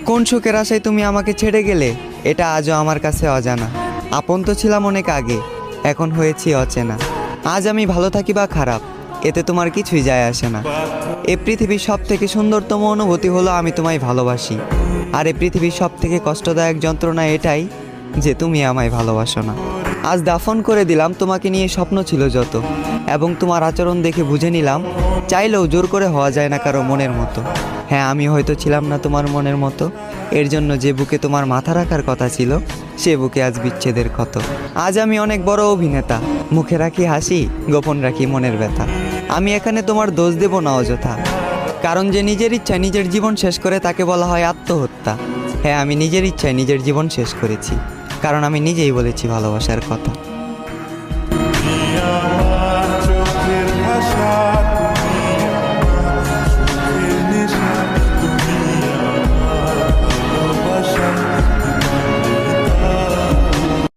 কোন সুখের আশায় তুমি আমাকে ছেড়ে গেলে এটা আজও আমার কাছে অজানা। আপন তো ছিলাম অনেক আগে, এখন হয়েছি অচেনা। আজ আমি ভালো থাকি বা খারাপ, এতে তোমার কিছুই যায় আসে না। এ পৃথিবীর সব থেকে সুন্দরতম অনুভূতি হলো আমি তোমায় ভালোবাসি। আর এ পৃথিবীর সব থেকে কষ্টদায়ক যন্ত্রণা এটাই যে তুমি আমায় ভালোবাসো না। আজ দাফন করে দিলাম তোমাকে নিয়ে স্বপ্ন ছিল যত, এবং তোমার আচরণ দেখে বুঝে নিলাম চাইলেও জোর করে হওয়া যায় না কারো মনের মতো। হ্যাঁ, আমি হয়তো ছিলাম না তোমার মনের মতো, এর জন্য যে বুকে তোমার মাথা রাখার কথা ছিল সে বুকে আজ বিচ্ছেদের ক্ষত। আজ আমি অনেক বড় অভিনেতা, মুখে রাখি হাসি, গোপন রাখি মনের ব্যথা। আমি এখানে তোমার দোষ দেব না অযথা, কারণ যে নিজের ইচ্ছায় নিজের জীবন শেষ করে তাকে বলা হয় আত্মহত্যা। হ্যাঁ, আমি নিজের ইচ্ছায় নিজের জীবন শেষ করেছি, কারণ আমি নিজেই বলেছি ভালোবাসার কথা।